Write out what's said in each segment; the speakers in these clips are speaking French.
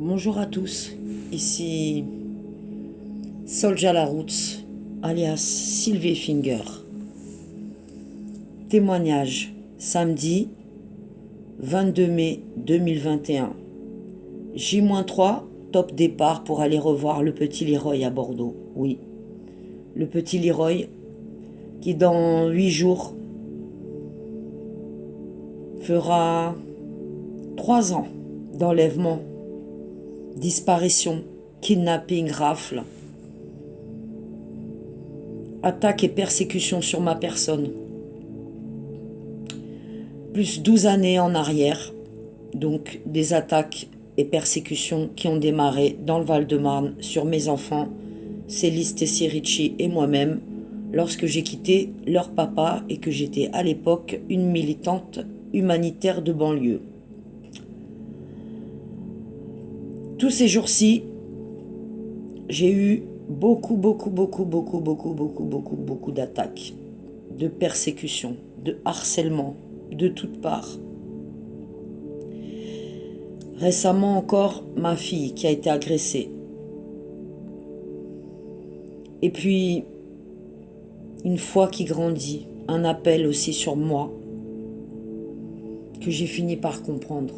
Bonjour à tous, ici Solja Larouts, alias Sylvie Finger. Témoignage, samedi 22 mai 2021. J-3, top départ pour aller revoir le petit Leroy à Bordeaux. Oui, le petit Leroy qui dans 8 jours fera 3 ans d'enlèvement, disparition, kidnapping, rafle, attaque et persécution sur ma personne. Plus 12 années en arrière, donc des attaques et persécutions qui ont démarré dans le Val-de-Marne sur mes enfants, Céliste Tessy-Ricci et moi-même, lorsque j'ai quitté leur papa et que j'étais à l'époque une militante humanitaire de banlieue. Tous ces jours-ci, j'ai eu beaucoup d'attaques, de persécutions, de harcèlement, de toutes parts. Récemment encore, ma fille qui a été agressée. Et puis, une foi qui grandit, un appel aussi sur moi, que j'ai fini par comprendre.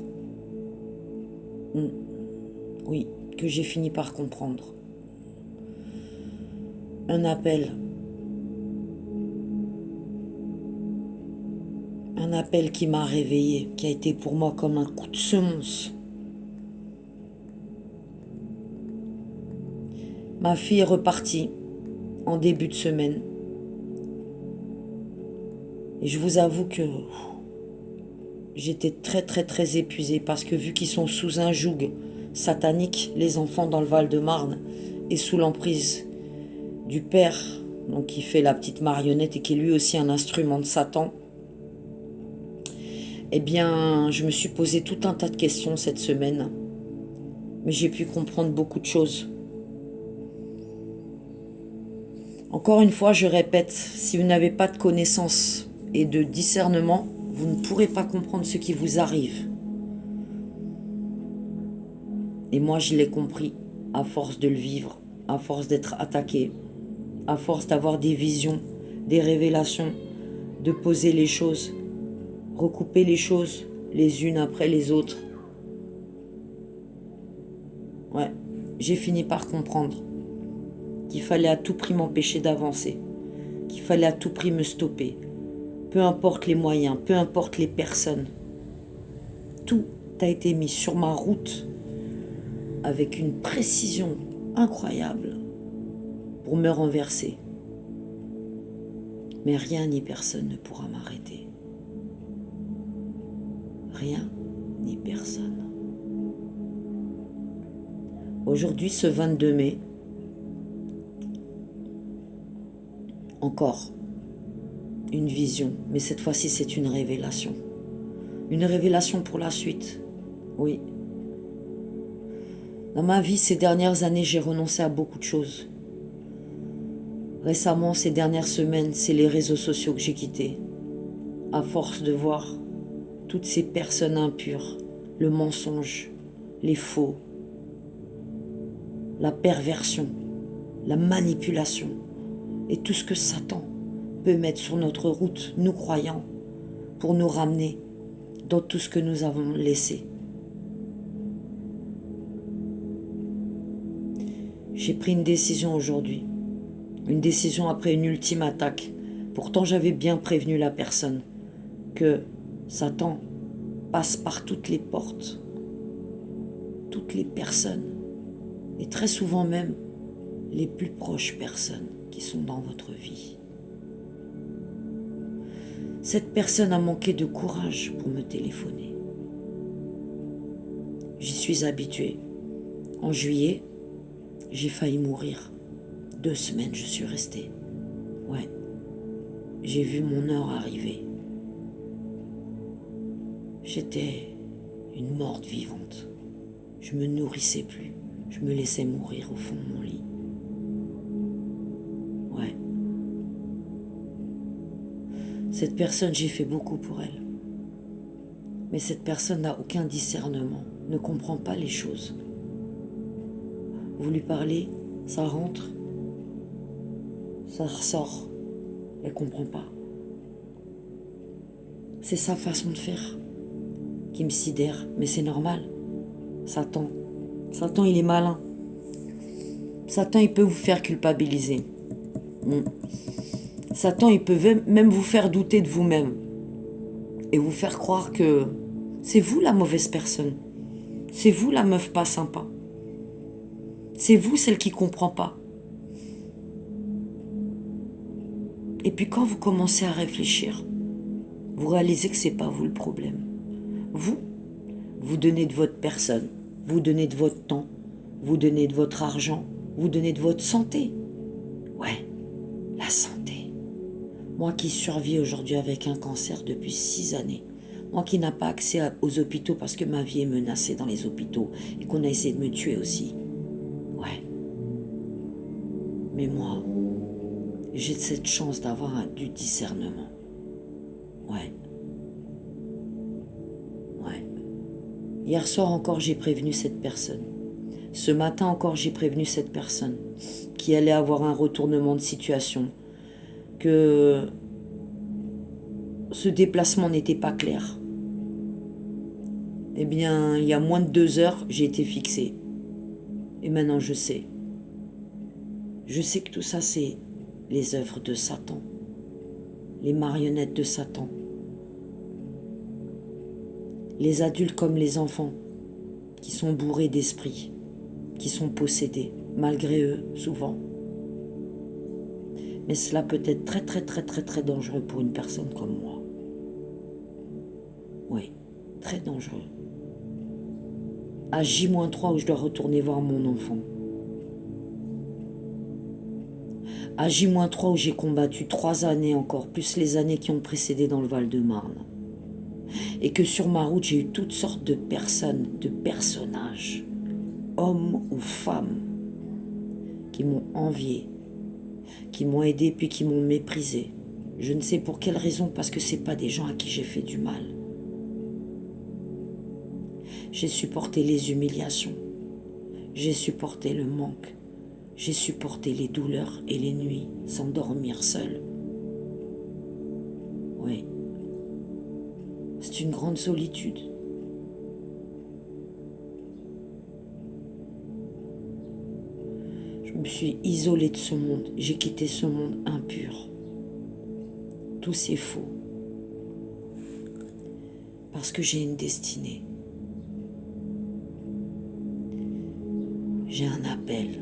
Oui, que j'ai fini par comprendre. Un appel. Un appel qui m'a réveillée, qui a été pour moi comme un coup de semonce. Ma fille est repartie en début de semaine. Et je vous avoue que j'étais très épuisée parce que vu qu'ils sont sous un joug satanique, les enfants dans le Val-de-Marne, et sous l'emprise du père, donc qui fait la petite marionnette et qui est lui aussi un instrument de Satan, eh bien, je me suis posé tout un tas de questions cette semaine. Mais j'ai pu comprendre beaucoup de choses. Encore une fois, je répète, si vous n'avez pas de connaissance et de discernement, vous ne pourrez pas comprendre ce qui vous arrive. Et moi, je l'ai compris à force de le vivre, à force d'être attaqué, à force d'avoir des visions, des révélations, de poser les choses, recouper les choses les unes après les autres. Ouais, j'ai fini par comprendre qu'il fallait à tout prix m'empêcher d'avancer, qu'il fallait à tout prix me stopper, peu importe les moyens, peu importe les personnes. Tout a été mis sur ma route avec une précision incroyable pour me renverser. Mais rien ni personne ne pourra m'arrêter. Rien ni personne. Aujourd'hui, ce 22 mai, encore une vision, mais cette fois-ci c'est une révélation. Une révélation pour la suite, oui. Dans ma vie, ces dernières années, j'ai renoncé à beaucoup de choses. Récemment, ces dernières semaines, c'est les réseaux sociaux que j'ai quittés. À force de voir toutes ces personnes impures, le mensonge, les faux, la perversion, la manipulation et tout ce que Satan peut mettre sur notre route, nous croyants, pour nous ramener dans tout ce que nous avons laissé. J'ai pris une décision aujourd'hui, une décision après une ultime attaque. Pourtant, j'avais bien prévenu la personne que Satan passe par toutes les portes, toutes les personnes, et très souvent même les plus proches personnes qui sont dans votre vie. Cette personne a manqué de courage pour me téléphoner. J'y suis habituée. En juillet, j'ai failli mourir. 2 semaines, je suis restée. Ouais, j'ai vu mon heure arriver. J'étais une morte vivante. Je me nourrissais plus. Je me laissais mourir au fond de mon lit. Ouais. Cette personne, j'ai fait beaucoup pour elle. Mais cette personne n'a aucun discernement, ne comprend pas les choses. Vous lui parlez, ça rentre, ça ressort. Elle comprend pas. C'est sa façon de faire qui me sidère, mais c'est normal. Satan, il est malin. Satan, il peut vous faire culpabiliser. Satan, il peut même vous faire douter de vous-même et vous faire croire que c'est vous la mauvaise personne. C'est vous la meuf pas sympa. C'est vous celle qui comprend pas. Et puis quand vous commencez à réfléchir, vous réalisez que c'est pas vous le problème. Vous donnez de votre personne, vous donnez de votre temps, vous donnez de votre argent, vous donnez de votre santé. Ouais, la santé. Moi qui survis aujourd'hui avec un cancer depuis 6 années, moi qui n'ai pas accès aux hôpitaux parce que ma vie est menacée dans les hôpitaux et qu'on a essayé de me tuer aussi. Ouais. Mais moi, j'ai cette chance d'avoir du discernement. Ouais. Hier soir encore, j'ai prévenu cette personne. Ce matin encore, j'ai prévenu cette personne qui allait avoir un retournement de situation, que ce déplacement n'était pas clair. Eh bien, il y a moins de 2 heures, j'ai été fixée. Et maintenant, je sais. Je sais que tout ça, c'est les œuvres de Satan, les marionnettes de Satan. Les adultes comme les enfants, qui sont bourrés d'esprit, qui sont possédés, malgré eux, souvent. Mais cela peut être très, très, très, très, très dangereux pour une personne comme moi. Oui, très dangereux. À J-3 où je dois retourner voir mon enfant. À J-3 où j'ai combattu 3 années encore, plus les années qui ont précédé dans le Val-de-Marne. Et que sur ma route, j'ai eu toutes sortes de personnes, de personnages, hommes ou femmes, qui m'ont envié, qui m'ont aidé puis qui m'ont méprisé. Je ne sais pour quelle raison, parce que ce n'est pas des gens à qui j'ai fait du mal. J'ai supporté les humiliations, j'ai supporté le manque, j'ai supporté les douleurs et les nuits sans dormir seul. Oui. C'est une grande solitude. Je me suis isolée de ce monde. J'ai quitté ce monde impur. Tout c'est faux. Parce que j'ai une destinée. J'ai un appel.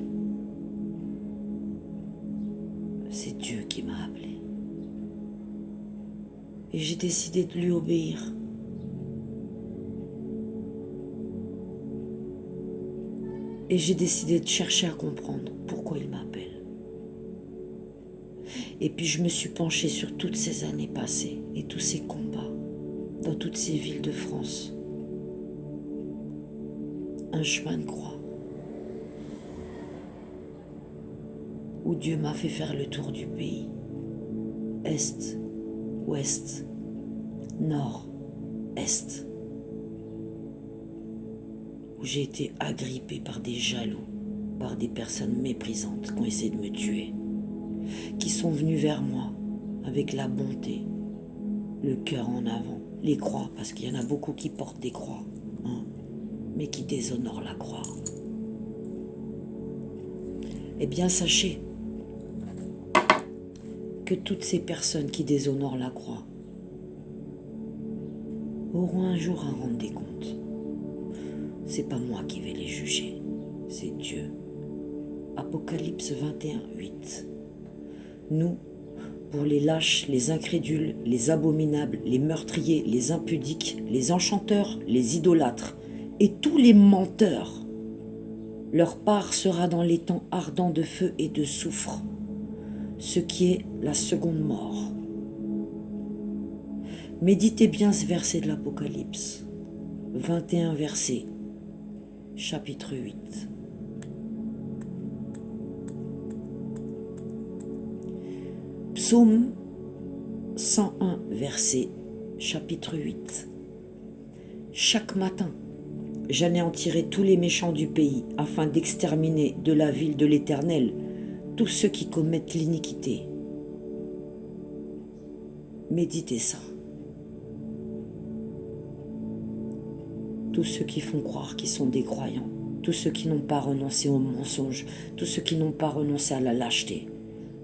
C'est Dieu qui m'a appelé. Et j'ai décidé de lui obéir. Et j'ai décidé de chercher à comprendre pourquoi il m'appelle. Et puis je me suis penchée sur toutes ces années passées et tous ces combats dans toutes ces villes de France. Un chemin de croix où Dieu m'a fait faire le tour du pays. Est, ouest, nord, est. Où j'ai été agrippée par des jaloux, par des personnes méprisantes qui ont essayé de me tuer, qui sont venus vers moi avec la bonté, le cœur en avant, les croix, parce qu'il y en a beaucoup qui portent des croix, mais qui déshonorent la croix. Eh bien, sachez que toutes ces personnes qui déshonorent la croix auront un jour à rendre des comptes. C'est pas moi qui vais les juger, c'est Dieu. Apocalypse 21, 8. Nous, pour les lâches, les incrédules, les abominables, les meurtriers, les impudiques, les enchanteurs, les idolâtres et tous les menteurs, leur part sera dans les temps ardents de feu et de soufre, ce qui est la seconde mort. Méditez bien ce verset de l'Apocalypse, 21 versets, chapitre 8. Psaume 101, verset, chapitre 8. Chaque matin, j'anéantirai tous les méchants du pays, afin d'exterminer de la ville de l'Éternel tous ceux qui commettent l'iniquité. Méditez ça. Tous ceux qui font croire qu'ils sont des croyants, tous ceux qui n'ont pas renoncé au mensonge, tous ceux qui n'ont pas renoncé à la lâcheté,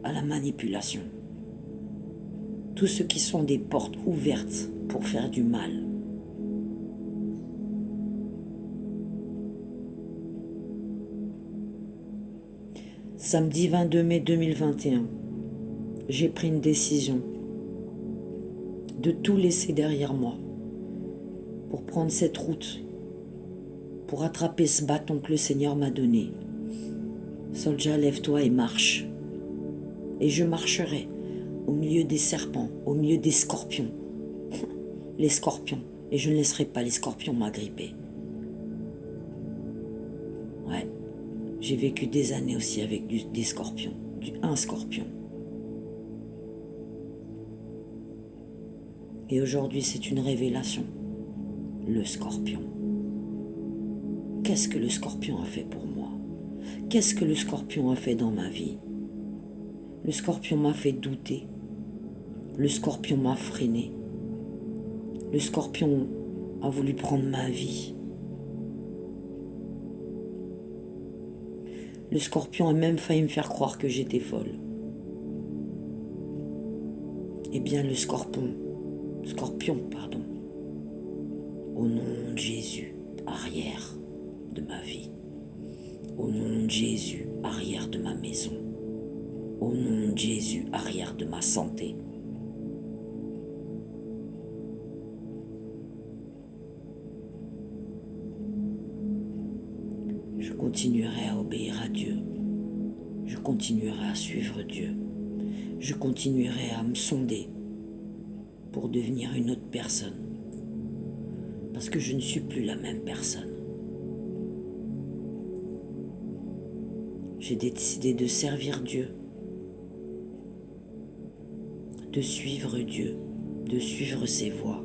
à la manipulation, tous ceux qui sont des portes ouvertes pour faire du mal. Samedi 22 mai 2021, j'ai pris une décision de tout laisser derrière moi pour prendre cette route, pour attraper ce bâton que le Seigneur m'a donné. Soldier, lève-toi et marche. Et je marcherai au milieu des serpents, au milieu des scorpions. Les scorpions. Et je ne laisserai pas les scorpions m'agripper. Ouais, j'ai vécu des années aussi avec des scorpions, un scorpion. Et aujourd'hui, c'est une révélation. Le scorpion. Qu'est-ce que le scorpion a fait pour moi? Qu'est-ce que le scorpion a fait dans ma vie? Le scorpion m'a fait douter. Le scorpion m'a freiné. Le scorpion a voulu prendre ma vie. Le scorpion a même failli me faire croire que j'étais folle. Eh bien, le scorpion, au nom de Jésus, arrière de ma vie. Au nom de Jésus, arrière de ma maison. Au nom de Jésus, arrière de ma santé. Je continuerai à obéir à Dieu. Je continuerai à suivre Dieu. Je continuerai à me sonder pour devenir une autre personne. Parce que je ne suis plus la même personne. J'ai décidé de servir Dieu, de suivre Dieu, de suivre ses voies,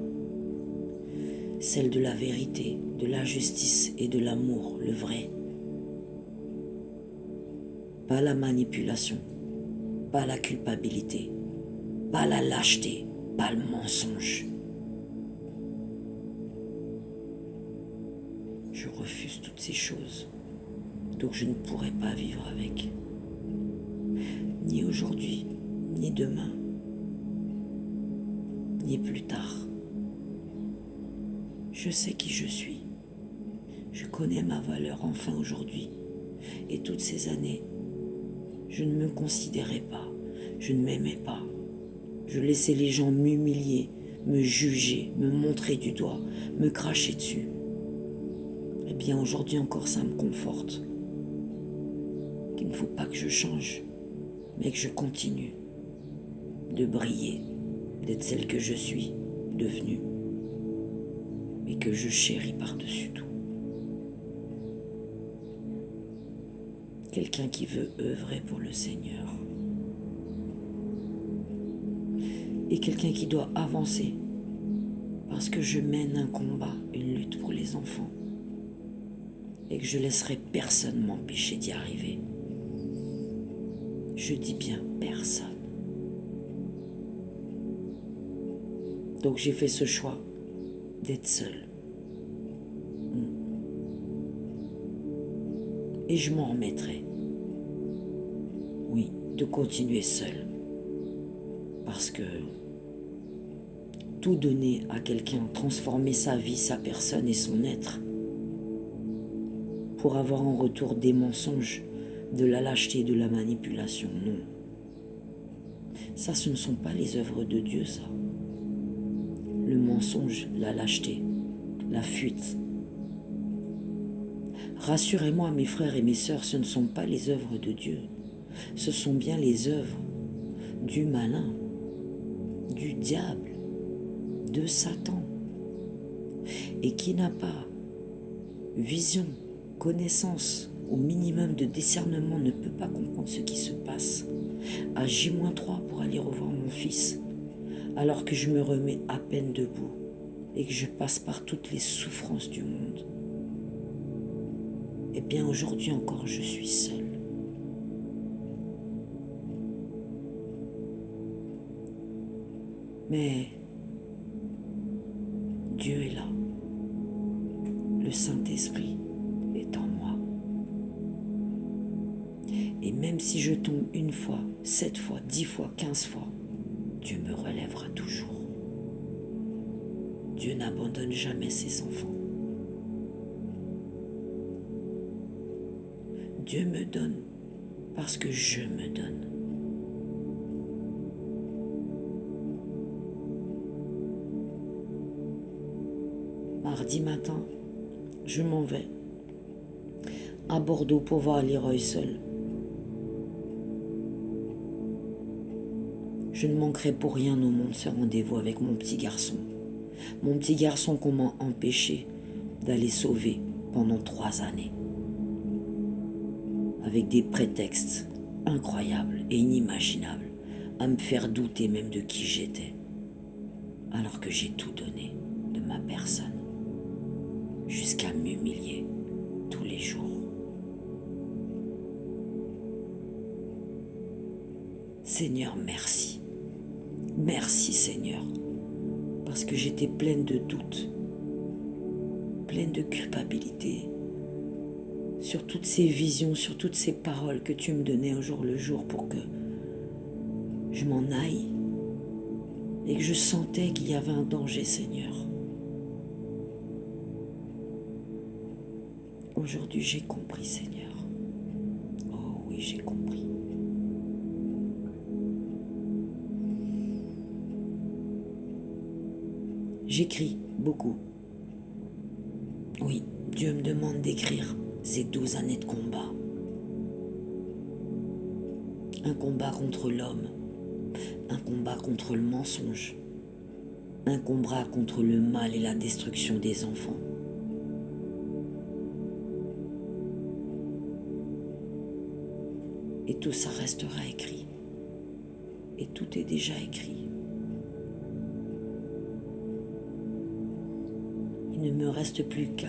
celle de la vérité, de la justice et de l'amour, le vrai. Pas la manipulation, pas la culpabilité, pas la lâcheté, pas le mensonge. Je refuse toutes ces choses, donc je ne pourrai pas vivre avec. Ni aujourd'hui, ni demain, ni plus tard. Je sais qui je suis. Je connais ma valeur enfin aujourd'hui. Et toutes ces années, je ne me considérais pas, je ne m'aimais pas. Je laissais les gens m'humilier, me juger, me montrer du doigt, me cracher dessus. Eh bien aujourd'hui encore ça me conforte. Qu'il ne faut pas que je change, mais que je continue de briller, d'être celle que je suis devenue, et que je chéris par-dessus tout. Quelqu'un qui veut œuvrer pour le Seigneur. Et quelqu'un qui doit avancer parce que je mène un combat, une lutte pour les enfants et que je laisserai personne m'empêcher d'y arriver. Je dis bien personne. Donc j'ai fait ce choix d'être seule. Et je m'en remettrai. Oui, de continuer seule. Parce que tout donner à quelqu'un, transformer sa vie, sa personne et son être, pour avoir en retour des mensonges, de la lâcheté, de la manipulation, non. Ça, ce ne sont pas les œuvres de Dieu, ça. Le mensonge, la lâcheté, la fuite. Rassurez-moi, mes frères et mes sœurs, ce ne sont pas les œuvres de Dieu. Ce sont bien les œuvres du malin, du diable, de Satan. Et qui n'a pas vision, connaissance, au minimum de discernement, ne peut pas comprendre ce qui se passe. À J-3 pour aller revoir mon fils, alors que je me remets à peine debout et que je passe par toutes les souffrances du monde. Eh bien aujourd'hui encore, je suis seule. Mais Dieu est là. Le Saint-Esprit est en moi. Et même si je tombe 1 fois, 7 fois, 10 fois, 15 fois, Dieu me relèvera toujours. Dieu n'abandonne jamais ses enfants. Dieu me donne parce que je me donne. Mardi matin, je m'en vais à Bordeaux pour voir Leroy seul. Je ne manquerai pour rien au monde ce rendez-vous avec mon petit garçon. Mon petit garçon qu'on m'a empêché d'aller sauver pendant 3 années. Avec des prétextes incroyables et inimaginables à me faire douter même de qui j'étais. Alors que j'ai tout donné de ma personne. Jusqu'à m'humilier tous les jours. Seigneur, merci. Merci Seigneur, parce que j'étais pleine de doutes, pleine de culpabilité sur toutes ces visions, sur toutes ces paroles que tu me donnais au jour le jour pour que je m'en aille et que je sentais qu'il y avait un danger, Seigneur. Aujourd'hui, j'ai compris, Seigneur. Oh oui, j'ai compris. J'écris beaucoup. Oui, Dieu me demande d'écrire ces 12 années de combat. Un combat contre l'homme, un combat contre le mensonge, un combat contre le mal et la destruction des enfants. Et tout ça restera écrit. Et tout est déjà écrit. Il ne me reste plus qu'à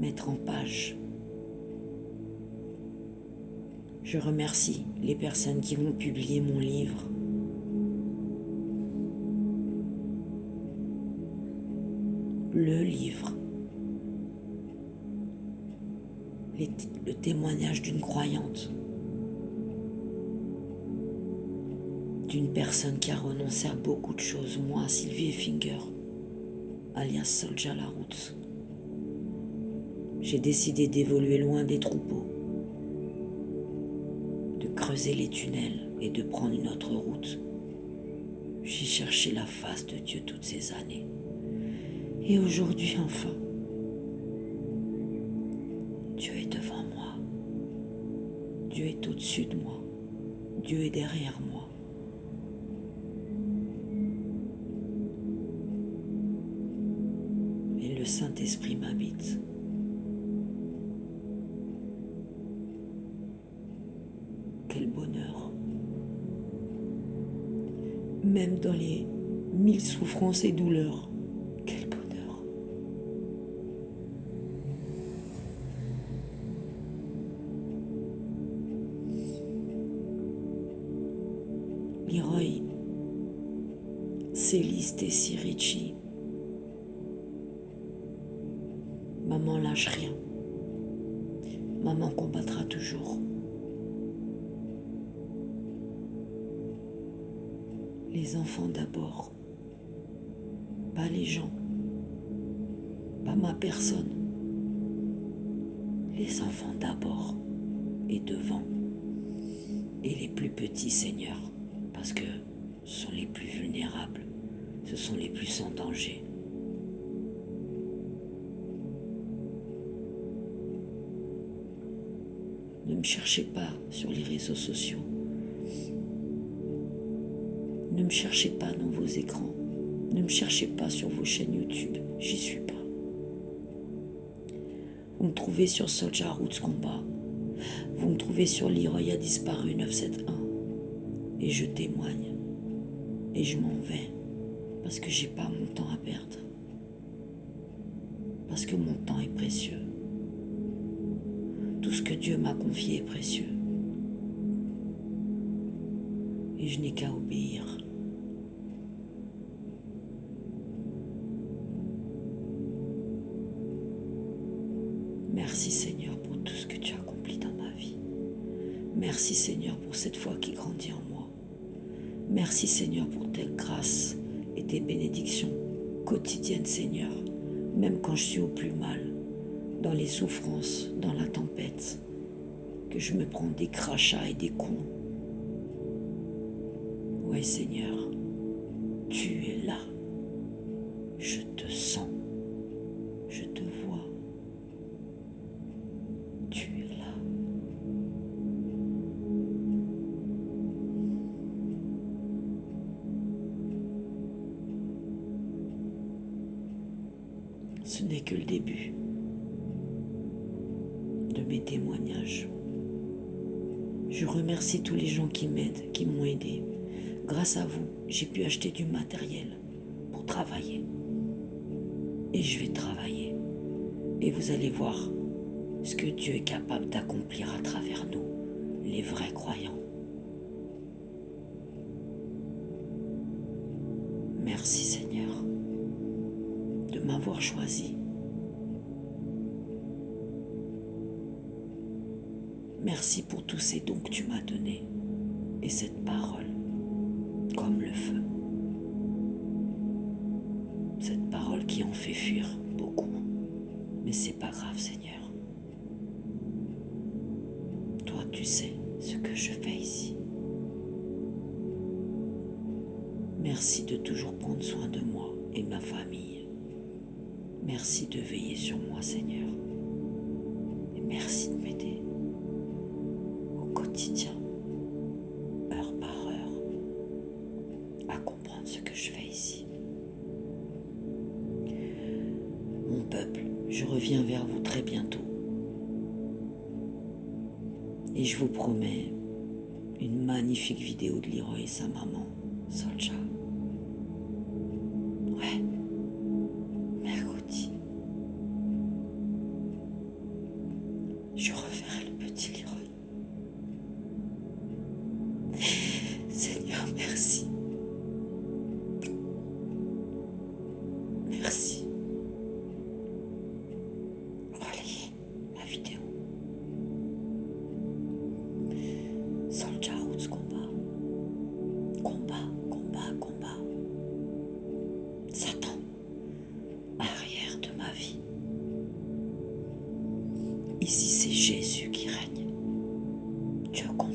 mettre en page. Je remercie les personnes qui vont publier mon livre. Le livre. Le témoignage d'une croyante. D'une personne qui a renoncé à beaucoup de choses. Moi, Sylvie Effinger, alias Soldier la route. J'ai décidé d'évoluer loin des troupeaux, de creuser les tunnels et de prendre une autre route. J'ai cherché la face de Dieu toutes ces années. Et aujourd'hui, enfin, Dieu est devant moi. Dieu est au-dessus de moi. Dieu est derrière moi. Et le Saint-Esprit m'habite. Quel bonheur. Même dans les 1000 souffrances et douleurs, quel bonheur. Leroy, Céliste et Sirichi. Maman lâche rien. Maman combattra toujours. Les enfants d'abord, pas les gens, pas ma personne. Les enfants d'abord et devant. Et les plus petits, Seigneur, parce que ce sont les plus vulnérables, ce sont les plus en danger. Ne me cherchez pas sur les réseaux sociaux. Ne me cherchez pas dans vos écrans. Ne me cherchez pas sur vos chaînes YouTube. J'y suis pas. Vous me trouvez sur Soldier Roots Combat. Vous me trouvez sur Leroy a disparu 971. Et je témoigne. Et je m'en vais. Parce que j'ai pas mon temps à perdre. Parce que mon temps est précieux. Tout ce que Dieu m'a confié est précieux. Et je n'ai qu'à obéir. Merci Seigneur pour tout ce que tu as accompli dans ma vie. Merci Seigneur pour cette foi qui grandit en moi. Merci Seigneur pour tes grâces et tes bénédictions quotidiennes Seigneur, même quand je suis au plus mal, dans les souffrances, dans la tempête, que je me prends des crachats et des coups. Ouais Seigneur, tu es là. Je te sens. Je te vois. Tu es là. Ce n'est que le début de mes témoignages. Je remercie tous les gens qui m'aident, qui m'ont aidé. Grâce à vous, j'ai pu acheter du matériel pour travailler. Et je vais travailler. Et vous allez voir ce que Dieu est capable d'accomplir à travers nous, les vrais croyants. Merci Seigneur de m'avoir choisi. Merci pour tous ces dons que tu m'as donnés et cette parole, comme le feu. Cette parole qui en fait fuir beaucoup, mais c'est pas grave Seigneur. Toi tu sais ce que je fais ici. Merci de toujours prendre soin de moi et ma famille. Merci de veiller sur moi Seigneur. Et merci de m'aider au quotidien, heure par heure, à comprendre ce que je fais ici. Mon peuple, je reviens vers vous très bientôt. Et je vous promets une magnifique vidéo de Leroy et sa maman, Solja. Ouais, mercredi. Je reverrai le petit Leroy. Seigneur, merci. Merci. Relayez la vidéo. Solja Roots combat. Combat, combat, combat. Satan, arrière de ma vie. Ici c'est Jésus qui règne. Dieu combat.